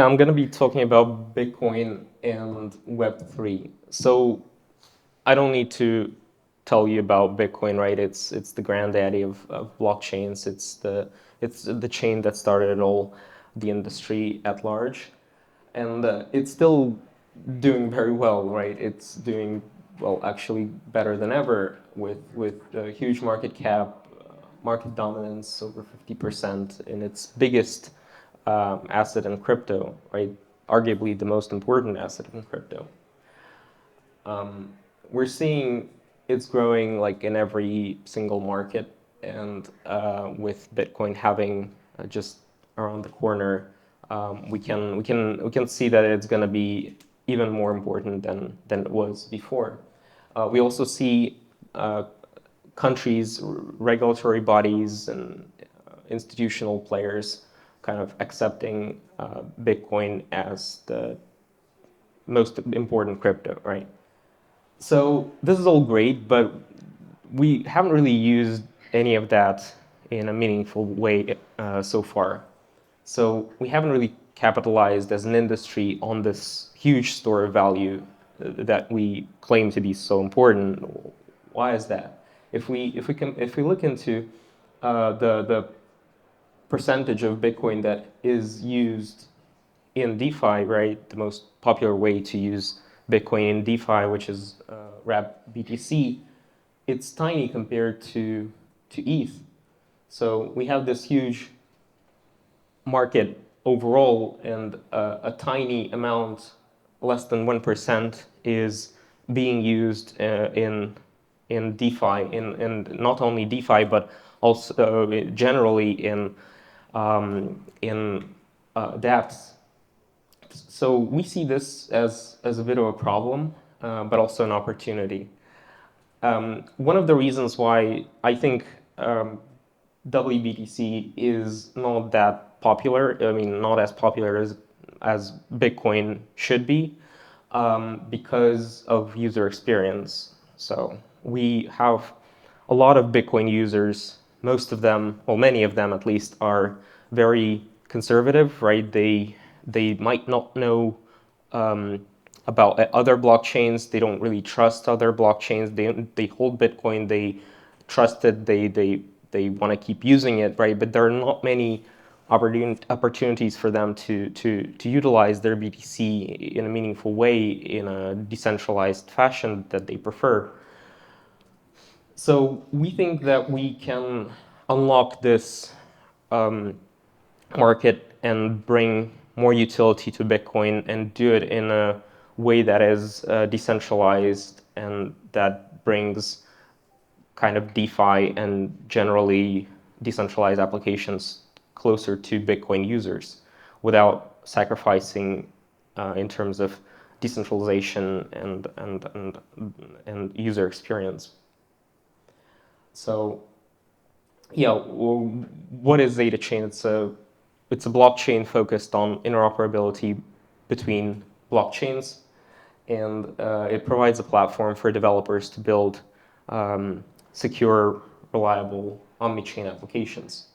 I'm going to be talking about Bitcoin and Web3. So I don't need to tell you about Bitcoin, right? It's the granddaddy of blockchains. It's the chain that started it all, the industry at large, and it's still doing very well, right? It's doing well, actually better than ever with a huge market cap, market dominance over 50% in its biggest asset in crypto, right? Arguably the most important asset in crypto. We're seeing it's growing like in every single market, and with Bitcoin having just around the corner, we can see that it's going to be even more important than it was before. We also see countries, regulatory bodies, and institutional players kind of accepting Bitcoin as the most important crypto, right? So this is all great, but we haven't really used any of that in a meaningful way so far. So we haven't really capitalized as an industry on this huge store of value that we claim to be so important. Why is that? If we look into the percentage of Bitcoin that is used in DeFi, right? The most popular way to use Bitcoin in DeFi, which is wrap BTC, it's tiny compared to ETH. So we have this huge market overall, and a tiny amount, less than 1%, is being used in DeFi, in not only DeFi but also generally in dApps. So we see this as a bit of a problem, but also an opportunity. One of the reasons why I think WBTC is not that popular, I mean, not as popular as Bitcoin should be, because of user experience. So we have a lot of Bitcoin users. Most of them, well, many of them at least, are very conservative, right? They might not know about other blockchains. They don't really trust other blockchains. They hold Bitcoin. They trust it. They want to keep using it, right? But there are not many opportunities for them to utilize their BTC in a meaningful way, in a decentralized fashion that they prefer. So we think that we can unlock this market and bring more utility to Bitcoin and do it in a way that is decentralized and that brings kind of DeFi and generally decentralized applications closer to Bitcoin users without sacrificing in terms of decentralization and user experience. So yeah, well, what is ZetaChain? It's a blockchain focused on interoperability between blockchains, and it provides a platform for developers to build secure, reliable, omni-chain applications.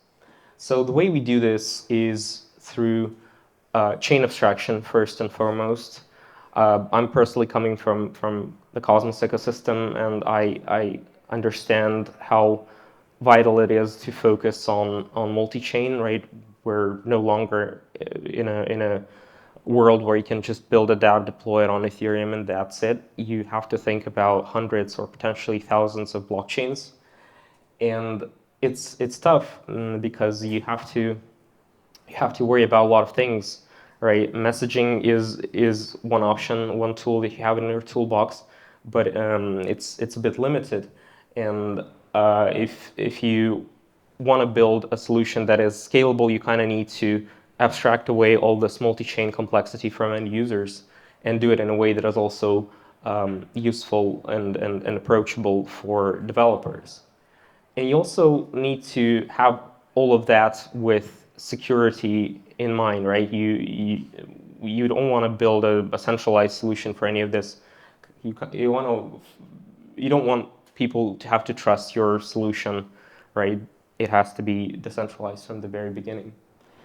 So the way we do this is through chain abstraction first and foremost. I'm personally coming from the Cosmos ecosystem, and I understand how vital it is to focus on multi-chain, right? We're no longer in a world where you can just build a DApp, deploy it on Ethereum, and that's it. You have to think about hundreds or potentially thousands of blockchains, and it's tough because you have to worry about a lot of things, right? Messaging is one option, one tool that you have in your toolbox, but it's a bit limited. And if you want to build a solution that is scalable, you kind of need to abstract away all this multi-chain complexity from end users and do it in a way that is also useful and approachable for developers. And you also need to have all of that with security in mind, right? You don't want to build a centralized solution for any of this. You don't want people to have to trust your solution, right? It has to be decentralized from the very beginning.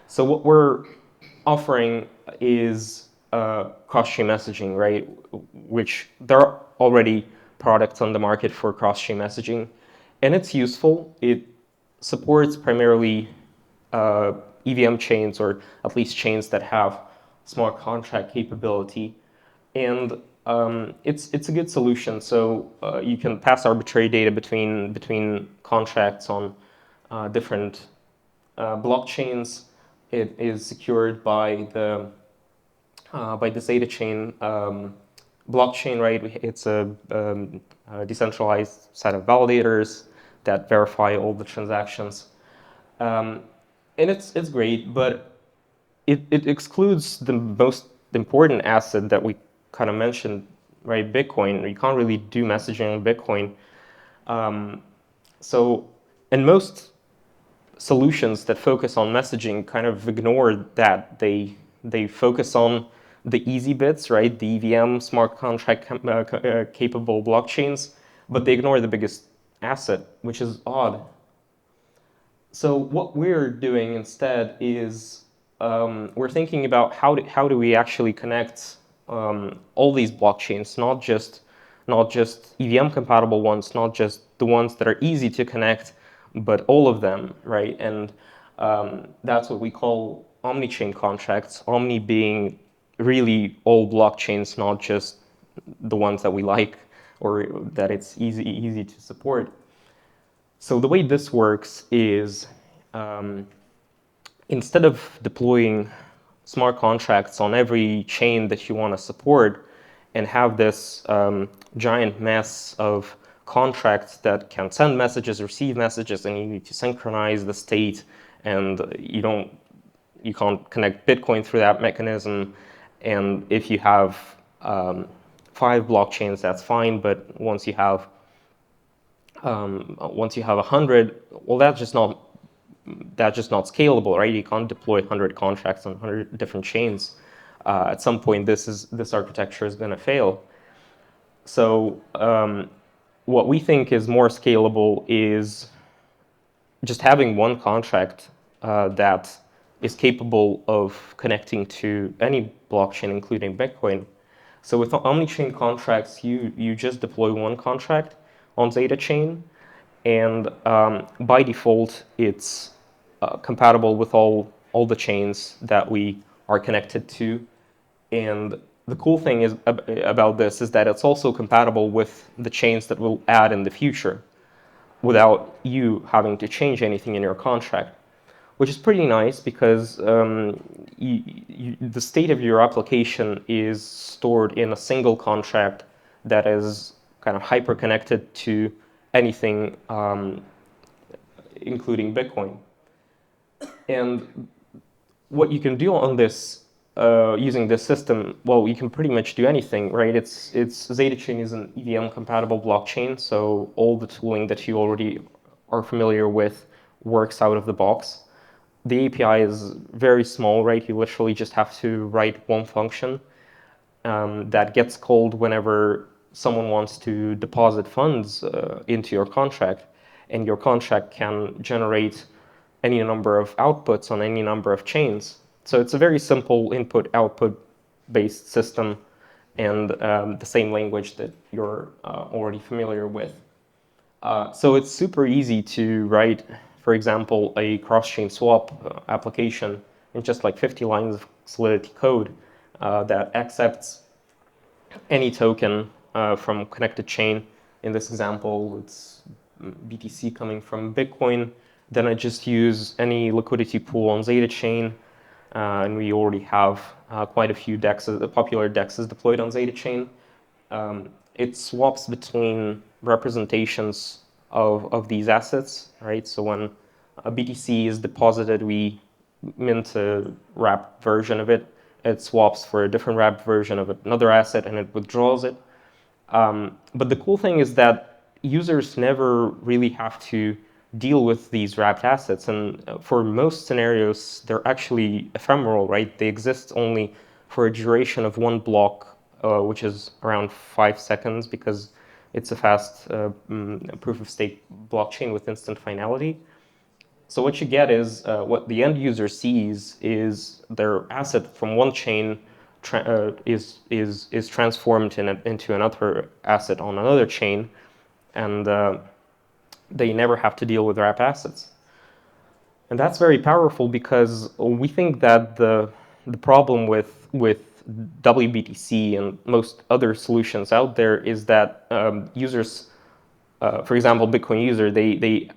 So what we're offering is cross-chain messaging, right? Which there are already products on the market for cross-chain messaging, and it's useful. It supports primarily EVM chains, or at least chains that have smart contract capability, and it's a good solution. So you can pass arbitrary data between contracts on different blockchains. It is secured by the ZetaChain blockchain, right? It's a decentralized set of validators that verify all the transactions, and it's great, but it excludes the most important asset that we kind of mentioned, right? Bitcoin. You can't really do messaging on Bitcoin. So, and most solutions that focus on messaging kind of ignore that. They focus on the easy bits, right? The EVM smart contract capable blockchains, but they ignore the biggest asset, which is odd. So what we're doing instead is we're thinking about how do we actually connect all these blockchains, not just EVM compatible ones, not just the ones that are easy to connect, but all of them, right? And that's what we call omni-chain contracts. Omni being really all blockchains, not just the ones that we like or that it's easy to support. So the way this works is um, instead of deploying smart contracts on every chain that you want to support and have this giant mess of contracts that can send messages, receive messages, and you need to synchronize the state, and you can't connect Bitcoin through that mechanism. And if you have 5 blockchains, that's fine. But once you have 100, well, that's just not scalable, right? You can't deploy 100 contracts on 100 different chains. At some point, this architecture is going to fail. So what we think is more scalable is just having one contract that is capable of connecting to any blockchain, including Bitcoin. So with omni-chain contracts, you just deploy one contract on ZetaChain, and by default, it's compatible with all the chains that we are connected to. And the cool thing is about this is that it's also compatible with the chains that we'll add in the future without you having to change anything in your contract, which is pretty nice because the state of your application is stored in a single contract that is kind of hyper connected to anything, including Bitcoin. And what you can do on this, using this system, well, you can pretty much do anything, right? It's ZetaChain is an EVM compatible blockchain, so all the tooling that you already are familiar with works out of the box. The API is very small, right? You literally just have to write one function that gets called whenever someone wants to deposit funds into your contract, and your contract can generate any number of outputs on any number of chains. So it's a very simple input-output based system, and the same language that you're already familiar with. So it's super easy to write, for example, a cross-chain swap application in just like 50 lines of Solidity code that accepts any token from connected chain. In this example, it's BTC coming from Bitcoin. Then I just use any liquidity pool on ZetaChain, and we already have quite a few DEXs, popular DEXs deployed on ZetaChain. It swaps between representations of these assets, right? So when a BTC is deposited, we mint a wrapped version of it. It swaps for a different wrapped version of another asset, and it withdraws it. But the cool thing is that users never really have to deal with these wrapped assets. And for most scenarios, they're actually ephemeral, right? They exist only for a duration of one block, which is around 5 seconds, because it's a fast proof of stake blockchain with instant finality. So what you get is what the end user sees is their asset from one chain is transformed into another asset on another chain, and they never have to deal with wrap assets. And that's very powerful because we think that the problem with WBTC and most other solutions out there is that users, for example, Bitcoin user, they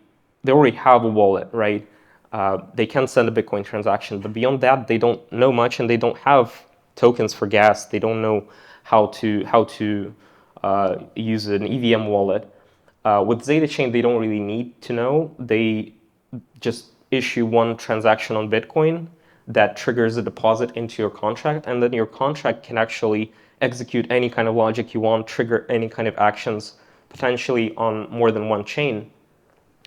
already have a wallet, right? They can send a Bitcoin transaction, but beyond that, they don't know much, and they don't have tokens for gas. They don't know how to use an EVM wallet. With ZetaChain, they don't really need to know. They just issue one transaction on Bitcoin that triggers a deposit into your contract, and then your contract can actually execute any kind of logic you want, trigger any kind of actions, potentially on more than one chain.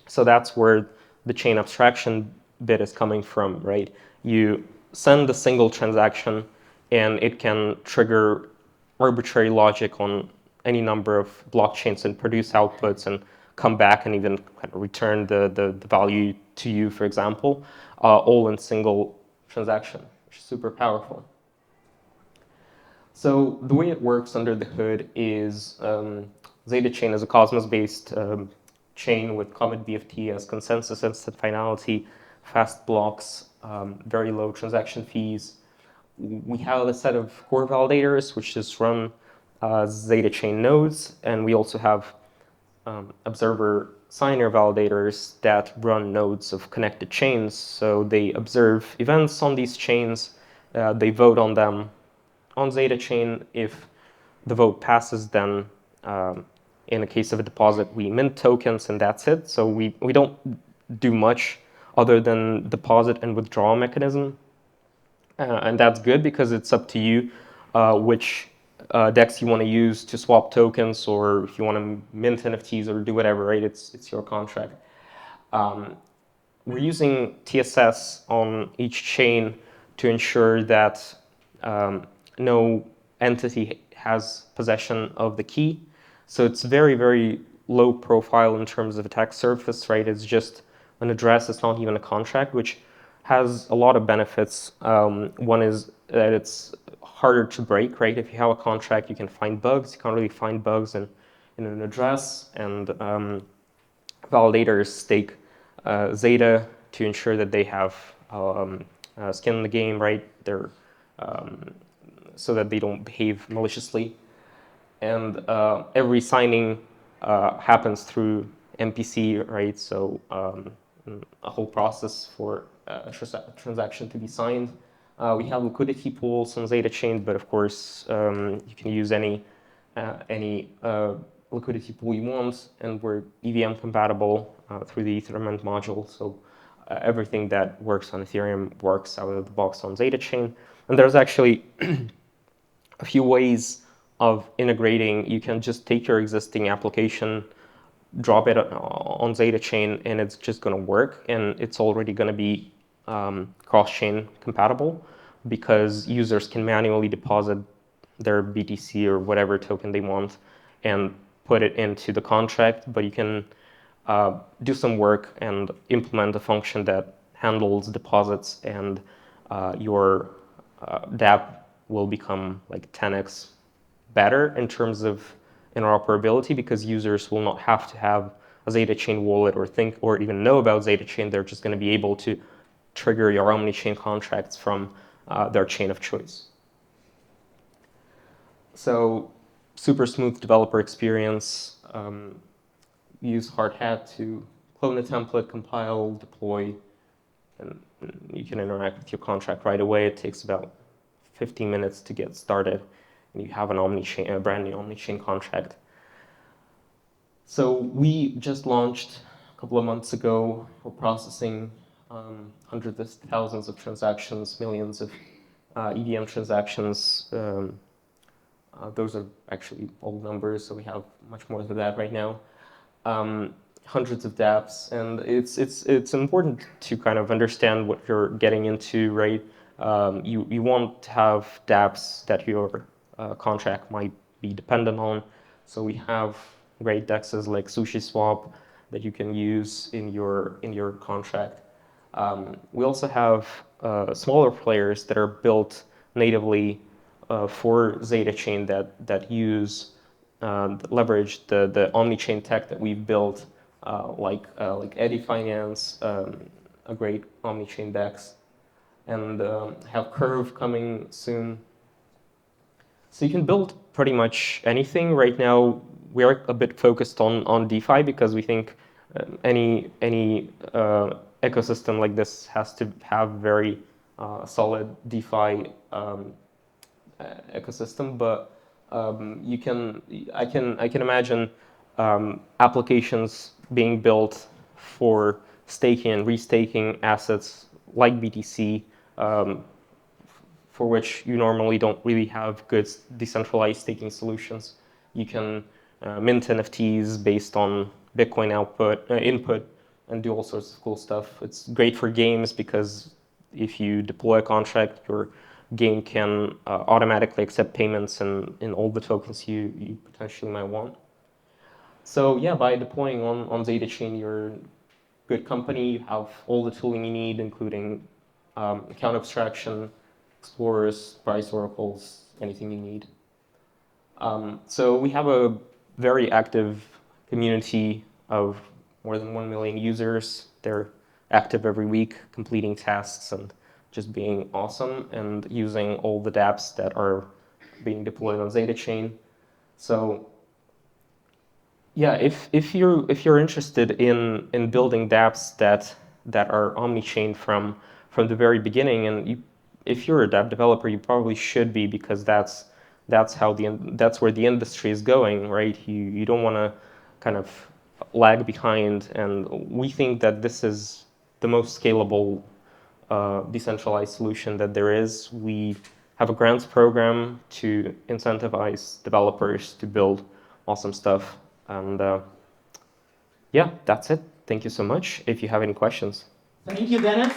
So that's where the chain abstraction bit is coming from, right? You send a single transaction, and it can trigger arbitrary logic on any number of blockchains and produce outputs and come back and even kind of return the value to you, for example, all in single transaction, which is super powerful. So the way it works under the hood is ZetaChain is a Cosmos-based chain with common BFT as consensus instant finality, fast blocks, very low transaction fees. We have a set of core validators, which just run ZetaChain nodes, and we also have observer signer validators that run nodes of connected chains. So they observe events on these chains, they vote on them on ZetaChain. If the vote passes, then in the case of a deposit, we mint tokens, and that's it. So we don't do much other than deposit and withdrawal mechanism. And that's good because it's up to you which DEX you want to use to swap tokens, or if you want to mint NFTs or do whatever, right? It's your contract. We're using TSS on each chain to ensure that no entity has possession of the key. So it's very, very low profile in terms of attack surface, right? It's just an address, it's not even a contract, which has a lot of benefits. One is that it's harder to break, right? If you have a contract, you can find bugs. You can't really find bugs in an address, and validators stake Zeta to ensure that they have skin in the game, right? They're so that they don't behave maliciously. And every signing happens through MPC, right? So a whole process for a transaction to be signed. We have liquidity pools on ZetaChain, but of course you can use any liquidity pool you want, and we're EVM compatible through the Ethermint module. So everything that works on Ethereum works out of the box on ZetaChain. And there's actually a few ways of integrating. You can just take your existing application, drop it on ZetaChain, and it's just going to work, and it's already going to be cross-chain compatible because users can manually deposit their BTC or whatever token they want and put it into the contract, but you can do some work and implement a function that handles deposits, and your dApp will become like 10x better in terms of interoperability, because users will not have to have a ZetaChain wallet or think or even know about ZetaChain. They're just going to be able to trigger your omni-chain contracts from their chain of choice. So super smooth developer experience. Use Hardhat to clone a template, compile, deploy, and you can interact with your contract right away. It takes about 15 minutes to get started, and you have an omni-chain, a brand new omni-chain contract. So we just launched a couple of months ago. We're processing hundreds of thousands of transactions, millions of EVM transactions. Those are actually old numbers, so we have much more than that right now. Hundreds of dApps, and it's important to kind of understand what you're getting into, right? You won't have dApps that your contract might be dependent on. So we have great DEXs like SushiSwap that you can use in your contract. We also have smaller players that are built natively for ZetaChain that use leverage the omni-chain tech that we've built, like Eddy Finance, a great omni-chain DEX, and have Curve coming soon. So you can build pretty much anything. Right now, we're a bit focused on DeFi because we think any ecosystem like this has to have very solid DeFi ecosystem. But I can imagine applications being built for staking and restaking assets like BTC. For which you normally don't really have good decentralized staking solutions. You can mint NFTs based on Bitcoin input, and do all sorts of cool stuff. It's great for games because if you deploy a contract, your game can automatically accept payments in all the tokens you potentially might want. So yeah, by deploying on ZetaChain, you're a good company. You have all the tooling you need, including account abstraction, explorers, price oracles, anything you need. So we have a very active community of more than 1 million users. They're active every week, completing tasks and just being awesome and using all the dApps that are being deployed on ZetaChain. So yeah, if you're interested in building dApps that are omni-chain from the very beginning, and if you're a dApp developer, you probably should be, because that's where the industry is going, right? You don't want to kind of lag behind, and we think that this is the most scalable decentralized solution that there is. We have a grants program to incentivize developers to build awesome stuff. And yeah, that's it. Thank you so much. If you have any questions. Thank you, Denis.